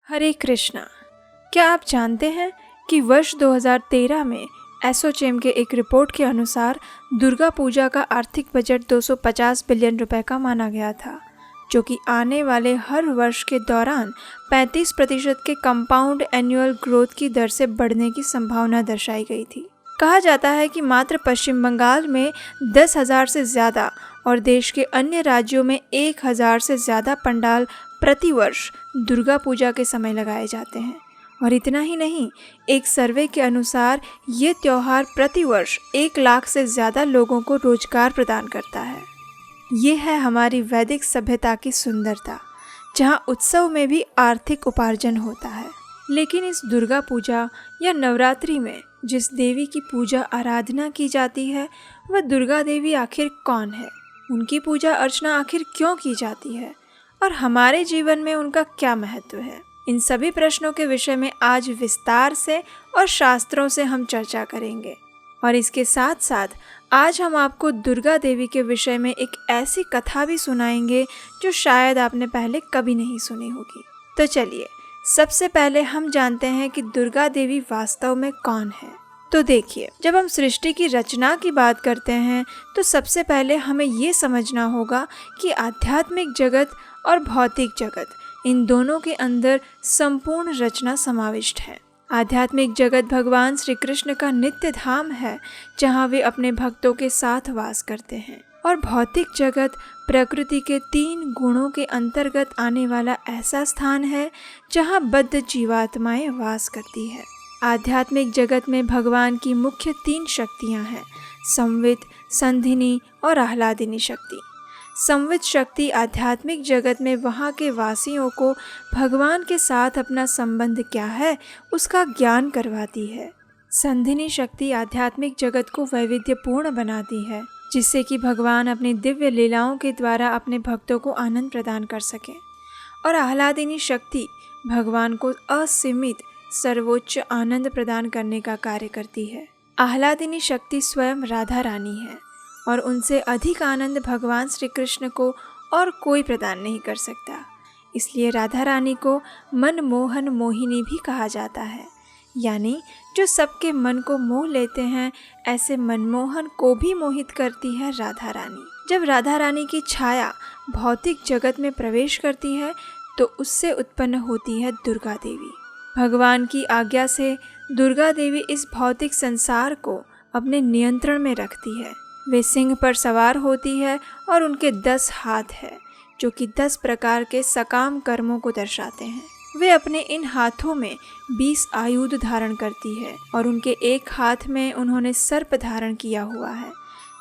हरे कृष्णा। क्या आप जानते हैं कि वर्ष 2013 में एसोचैम के एक रिपोर्ट के अनुसार दुर्गा पूजा का आर्थिक बजट 250 बिलियन रुपए का माना गया था, जो कि आने वाले हर वर्ष के दौरान 35% के कंपाउंड एनुअल ग्रोथ की दर से बढ़ने की संभावना दर्शाई गई थी। कहा जाता है कि मात्र पश्चिम बंगाल में 10,000 से ज़्यादा और देश के अन्य राज्यों में 1,000 से ज़्यादा पंडाल प्रतिवर्ष दुर्गा पूजा के समय लगाए जाते हैं। और इतना ही नहीं, एक सर्वे के अनुसार ये त्यौहार प्रतिवर्ष 1 लाख से ज़्यादा लोगों को रोजगार प्रदान करता है। ये है हमारी वैदिक सभ्यता की सुंदरता, जहाँ उत्सव में भी आर्थिक उपार्जन होता है। लेकिन इस दुर्गा पूजा या नवरात्रि में जिस देवी की पूजा आराधना की जाती है, वह दुर्गा देवी आखिर कौन है? उनकी पूजा अर्चना आखिर क्यों की जाती है और हमारे जीवन में उनका क्या महत्व है? इन सभी प्रश्नों के विषय में आज विस्तार से और शास्त्रों से हम चर्चा करेंगे। और इसके साथ साथ आज हम आपको दुर्गा देवी के विषय में एक ऐसी कथा भी सुनाएंगे जो शायद आपने पहले कभी नहीं सुनी होगी। तो चलिए, सबसे पहले हम जानते हैं कि दुर्गा देवी वास्तव में कौन है। तो देखिए, जब हम सृष्टि की रचना की बात करते हैं तो सबसे पहले हमें ये समझना होगा कि आध्यात्मिक जगत और भौतिक जगत, इन दोनों के अंदर संपूर्ण रचना समाविष्ट है। आध्यात्मिक जगत भगवान श्री कृष्ण का नित्य धाम है, जहाँ वे अपने भक्तों के साथ वास करते हैं। और भौतिक जगत प्रकृति के 3 गुणों के अंतर्गत आने वाला ऐसा स्थान है जहाँ बद्ध जीवात्माएं वास करती है। आध्यात्मिक जगत में भगवान की मुख्य 3 शक्तियाँ हैं: संवित, संधिनी और आह्लादिनी शक्ति। संवित शक्ति आध्यात्मिक जगत में वहाँ के वासियों को भगवान के साथ अपना संबंध क्या है उसका ज्ञान करवाती है। संधिनी शक्ति आध्यात्मिक जगत को वैविध्यपूर्ण बनाती है, जिससे कि भगवान अपनी दिव्य लीलाओं के द्वारा अपने भक्तों को आनंद प्रदान कर सकें। और आह्लादिनी शक्ति भगवान को असीमित सर्वोच्च आनंद प्रदान करने का कार्य करती है। आह्लादिनी शक्ति स्वयं राधा रानी है और उनसे अधिक आनंद भगवान श्री कृष्ण को और कोई प्रदान नहीं कर सकता। इसलिए राधा रानी को मनमोहन मोहिनी भी कहा जाता है, यानी जो सबके मन को मोह लेते हैं, ऐसे मनमोहन को भी मोहित करती है राधा रानी। जब राधा रानी की छाया भौतिक जगत में प्रवेश करती है तो उससे उत्पन्न होती है दुर्गा देवी। भगवान की आज्ञा से दुर्गा देवी इस भौतिक संसार को अपने नियंत्रण में रखती है। वे सिंह पर सवार होती है और उनके 10 हाथ हैं, जो कि 10 प्रकार के सकाम कर्मों को दर्शाते हैं। वे अपने इन हाथों में 20 आयुध धारण करती है और उनके एक हाथ में उन्होंने सर्प धारण किया हुआ है,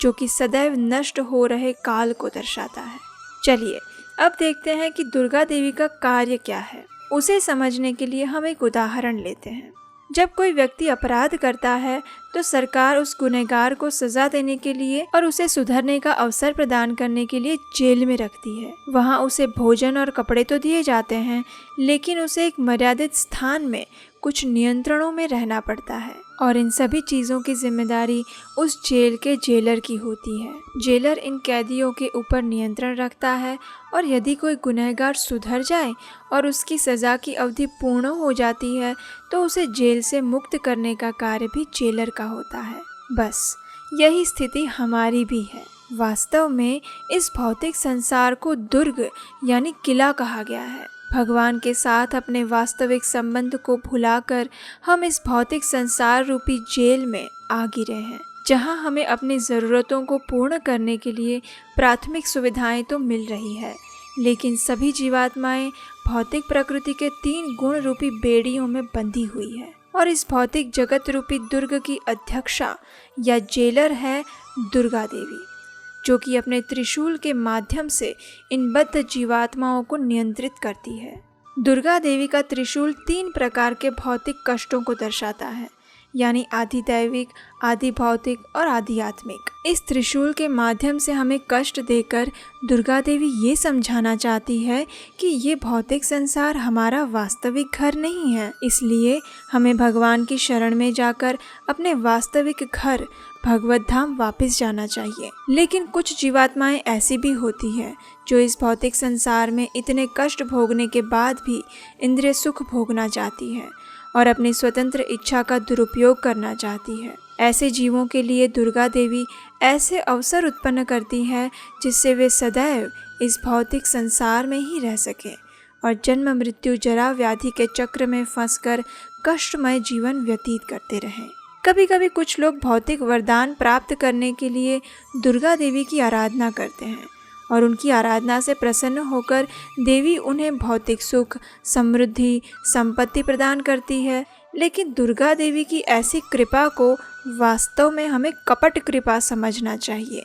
जो कि सदैव नष्ट हो रहे काल को दर्शाता है। चलिए, अब देखते हैं कि दुर्गा देवी का कार्य क्या है। उसे समझने के लिए हम एक उदाहरण लेते हैं। जब कोई व्यक्ति अपराध करता है तो सरकार उस गुनहगार को सजा देने के लिए और उसे सुधरने का अवसर प्रदान करने के लिए जेल में रखती है। वहाँ उसे भोजन और कपड़े तो दिए जाते हैं, लेकिन उसे एक मर्यादित स्थान में कुछ नियंत्रणों में रहना पड़ता है और इन सभी चीज़ों की जिम्मेदारी उस जेल के जेलर की होती है। जेलर इन कैदियों के ऊपर नियंत्रण रखता है और यदि कोई गुनहगार सुधर जाए और उसकी सज़ा की अवधि पूर्ण हो जाती है तो उसे जेल से मुक्त करने का कार्य भी जेलर का होता है। बस यही स्थिति हमारी भी है। वास्तव में इस भौतिक संसार को दुर्ग यानी किला कहा गया है। भगवान के साथ अपने वास्तविक संबंध को भुलाकर हम इस भौतिक संसार रूपी जेल में आ गिरे हैं, जहां हमें अपनी ज़रूरतों को पूर्ण करने के लिए प्राथमिक सुविधाएं तो मिल रही है, लेकिन सभी जीवात्माएं भौतिक प्रकृति के 3 गुण रूपी बेड़ियों में बंधी हुई है। और इस भौतिक जगत रूपी दुर्ग की अध्यक्षा या जेलर है दुर्गा देवी, जो कि अपने त्रिशूल के माध्यम से इन बद्ध जीवात्माओं को नियंत्रित करती है। दुर्गा देवी का त्रिशूल 3 प्रकार के भौतिक कष्टों को दर्शाता है, यानी आधि दैविक, आधि भौतिक और आधि आत्मिक। इस त्रिशूल के माध्यम से हमें कष्ट देकर दुर्गा देवी ये समझाना चाहती है कि ये भौतिक संसार हमारा वास्तविक घर नहीं है। इसलिए हमें भगवान की शरण में जाकर अपने वास्तविक घर भगवत धाम वापस जाना चाहिए। लेकिन कुछ जीवात्माएं ऐसी भी होती है जो इस भौतिक संसार में इतने कष्ट भोगने के बाद भी इंद्रिय सुख भोगना चाहती है और अपनी स्वतंत्र इच्छा का दुरुपयोग करना चाहती है। ऐसे जीवों के लिए दुर्गा देवी ऐसे अवसर उत्पन्न करती है जिससे वे सदैव इस भौतिक संसार में ही रह सकें और जन्म मृत्यु जरा व्याधि के चक्र में फंसकर कष्टमय जीवन व्यतीत करते रहें। कभी कभी कुछ लोग भौतिक वरदान प्राप्त करने के लिए दुर्गा देवी की आराधना करते हैं और उनकी आराधना से प्रसन्न होकर देवी उन्हें भौतिक सुख, समृद्धि, संपत्ति प्रदान करती है। लेकिन दुर्गा देवी की ऐसी कृपा को वास्तव में हमें कपट कृपा समझना चाहिए,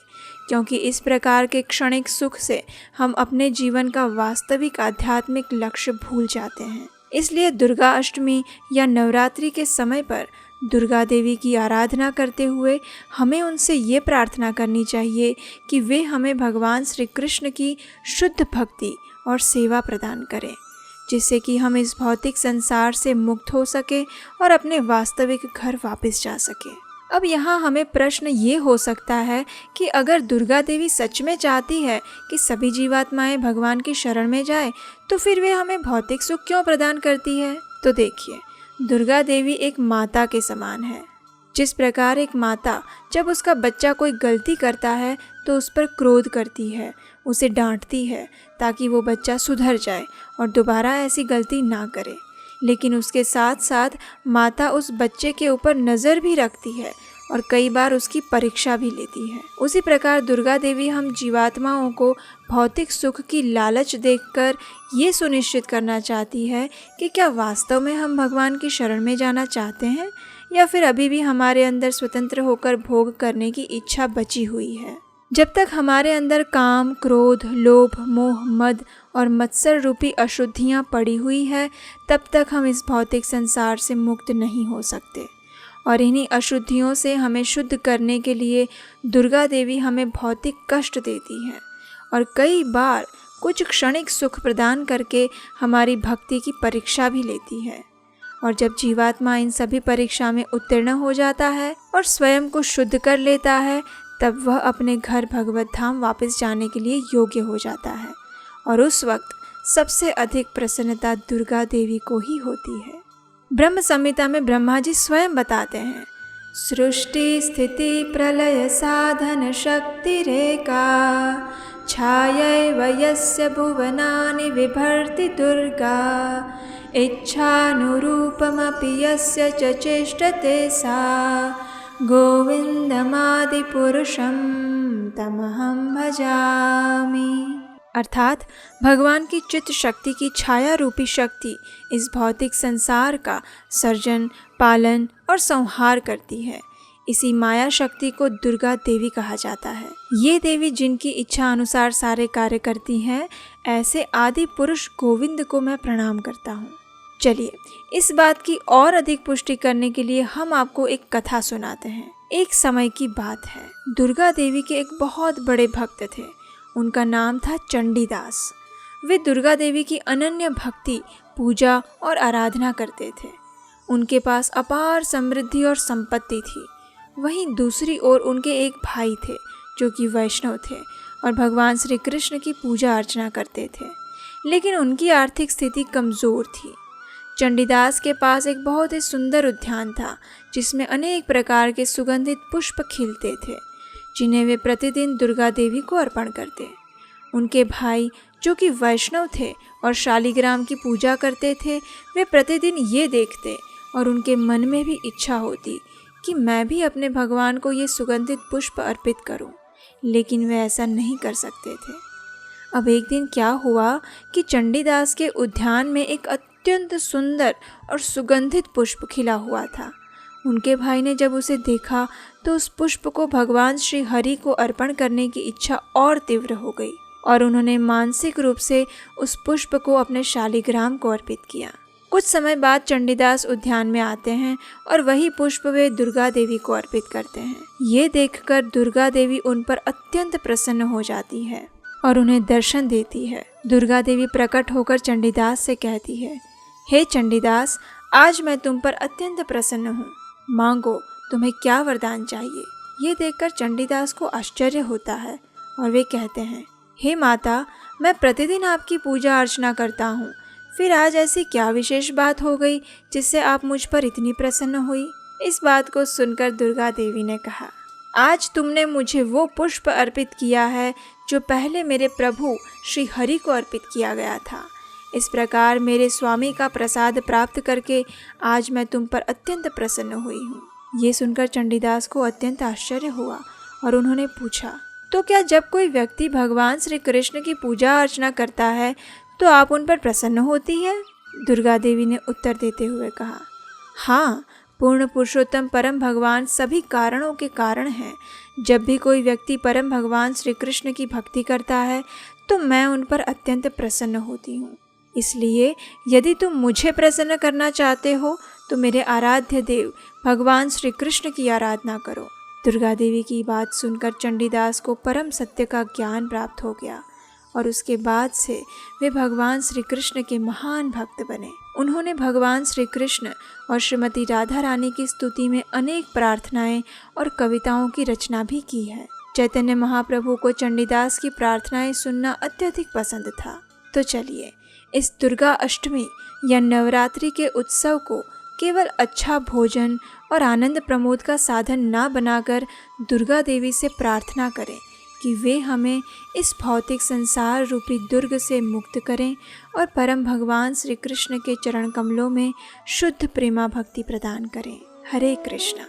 क्योंकि इस प्रकार के क्षणिक सुख से हम अपने जीवन का वास्तविक आध्यात्मिक लक्ष्य भूल जाते हैं। इसलिए दुर्गा अष्टमी या नवरात्रि के समय पर दुर्गा देवी की आराधना करते हुए हमें उनसे ये प्रार्थना करनी चाहिए कि वे हमें भगवान श्री कृष्ण की शुद्ध भक्ति और सेवा प्रदान करें, जिससे कि हम इस भौतिक संसार से मुक्त हो सके और अपने वास्तविक घर वापस जा सके। अब यहाँ हमें प्रश्न ये हो सकता है कि अगर दुर्गा देवी सच में चाहती है कि सभी जीवात्माएं भगवान की शरण में जाए, तो फिर वे हमें भौतिक सुख क्यों प्रदान करती है? तो देखिए, दुर्गा देवी एक माता के समान है। जिस प्रकार एक माता जब उसका बच्चा कोई गलती करता है तो उस पर क्रोध करती है, उसे डांटती है ताकि वो बच्चा सुधर जाए और दोबारा ऐसी गलती ना करे, लेकिन उसके साथ साथ माता उस बच्चे के ऊपर नज़र भी रखती है और कई बार उसकी परीक्षा भी लेती है। उसी प्रकार दुर्गा देवी हम जीवात्माओं को भौतिक सुख की लालच देकर ये सुनिश्चित करना चाहती है कि क्या वास्तव में हम भगवान की शरण में जाना चाहते हैं या फिर अभी भी हमारे अंदर स्वतंत्र होकर भोग करने की इच्छा बची हुई है। जब तक हमारे अंदर काम, क्रोध, लोभ, मोह, मद और मत्सर रूपी अशुद्धियाँ पड़ी हुई है, तब तक हम इस भौतिक संसार से मुक्त नहीं हो सकते। और इन्हीं अशुद्धियों से हमें शुद्ध करने के लिए दुर्गा देवी हमें भौतिक कष्ट देती है और कई बार कुछ क्षणिक सुख प्रदान करके हमारी भक्ति की परीक्षा भी लेती है। और जब जीवात्मा इन सभी परीक्षा में उत्तीर्ण हो जाता है और स्वयं को शुद्ध कर लेता है, तब वह अपने घर भगवत धाम वापस जाने के लिए योग्य हो जाता है और उस वक्त सबसे अधिक प्रसन्नता दुर्गा देवी को ही होती है। ब्रह्म संहिता में ब्रह्मा जी स्वयं बताते हैं, सृष्टि स्थिति प्रलय साधन शक्ति रेखा छायैव यस्य भुवनानि बिभर्ति दुर्गा इच्छानुरूपमपि यस्य च चेष्टते सा गोविंदमादिपुरुषं तमहं भजामि। अर्थात भगवान की चित्त शक्ति की छाया रूपी शक्ति इस भौतिक संसार का सर्जन, पालन और संहार करती है। इसी माया शक्ति को दुर्गा देवी कहा जाता है। ये देवी जिनकी इच्छा अनुसार सारे कार्य करती हैं, ऐसे आदि पुरुष गोविंद को मैं प्रणाम करता हूँ। चलिए, इस बात की और अधिक पुष्टि करने के लिए हम आपको एक कथा सुनाते हैं। एक समय की बात है, दुर्गा देवी के एक बहुत बड़े भक्त थे। उनका नाम था चंडीदास। वे दुर्गा देवी की अनन्य भक्ति, पूजा और आराधना करते थे। उनके पास अपार समृद्धि और संपत्ति थी। वहीं दूसरी ओर उनके एक भाई थे जो कि वैष्णव थे और भगवान श्री कृष्ण की पूजा अर्चना करते थे, लेकिन उनकी आर्थिक स्थिति कमज़ोर थी। चंडीदास के पास एक बहुत ही सुंदर उद्यान था जिसमें अनेक प्रकार के सुगंधित पुष्प खिलते थे, जिन्हें वे प्रतिदिन दुर्गा देवी को अर्पण करते। उनके भाई जो कि वैष्णव थे और शालिग्राम की पूजा करते थे, वे प्रतिदिन ये देखते और उनके मन में भी इच्छा होती कि मैं भी अपने भगवान को ये सुगंधित पुष्प अर्पित करूं, लेकिन वे ऐसा नहीं कर सकते थे। अब एक दिन क्या हुआ कि चंडीदास के उद्यान में एक अत्यंत सुंदर और सुगंधित पुष्प खिला हुआ था। उनके भाई ने जब उसे देखा तो उस पुष्प को भगवान श्री हरि को अर्पण करने की इच्छा और तीव्र हो गई और उन्होंने मानसिक रूप से उस पुष्प को अपने शालिग्राम को अर्पित किया। कुछ समय बाद चंडीदास उद्यान में आते हैं और वही पुष्प वे दुर्गा देवी को अर्पित करते हैं। ये देखकर दुर्गा देवी उन पर अत्यंत प्रसन्न हो जाती है और उन्हें दर्शन देती है। दुर्गा देवी प्रकट होकर चंडीदास से कहती है, हे चंडीदास, आज मैं तुम पर अत्यंत प्रसन्न हूँ, मांगो, तुम्हें क्या वरदान चाहिए। ये देखकर चंडीदास को आश्चर्य होता है और वे कहते हैं, हे माता, मैं प्रतिदिन आपकी पूजा अर्चना करता हूँ, फिर आज ऐसी क्या विशेष बात हो गई जिससे आप मुझ पर इतनी प्रसन्न हुई। इस बात को सुनकर दुर्गा देवी ने कहा, आज तुमने मुझे वो पुष्प अर्पित किया है जो पहले मेरे प्रभु श्री हरि को अर्पित किया गया था। इस प्रकार मेरे स्वामी का प्रसाद प्राप्त करके आज मैं तुम पर अत्यंत प्रसन्न हुई हूँ। ये सुनकर चंडीदास को अत्यंत आश्चर्य हुआ और उन्होंने पूछा, तो क्या जब कोई व्यक्ति भगवान श्री कृष्ण की पूजा अर्चना करता है तो आप उन पर प्रसन्न होती है? दुर्गा देवी ने उत्तर देते हुए कहा, हाँ, पूर्ण पुरुषोत्तम परम भगवान सभी कारणों के कारण हैं। जब भी कोई व्यक्ति परम भगवान श्री कृष्ण की भक्ति करता है तो मैं उन पर अत्यंत प्रसन्न होती हूँ। इसलिए यदि तुम मुझे प्रसन्न करना चाहते हो तो मेरे आराध्य देव भगवान श्री कृष्ण की आराधना करो। दुर्गा देवी की बात सुनकर चंडीदास को परम सत्य का ज्ञान प्राप्त हो गया और उसके बाद से वे भगवान श्री कृष्ण के महान भक्त बने। उन्होंने भगवान श्री कृष्ण और श्रीमती राधा रानी की स्तुति में अनेक प्रार्थनाएं और कविताओं की रचना भी की है। चैतन्य महाप्रभु को चंडीदास की प्रार्थनाएं सुनना अत्यधिक पसंद था। तो चलिए इस दुर्गा अष्टमी या नवरात्रि के उत्सव को केवल अच्छा भोजन और आनंद प्रमोद का साधन ना बनाकर दुर्गा देवी से प्रार्थना करें कि वे हमें इस भौतिक संसार रूपी दुर्ग से मुक्त करें और परम भगवान श्री कृष्ण के चरण कमलों में शुद्ध प्रेमा भक्ति प्रदान करें। हरे कृष्णा।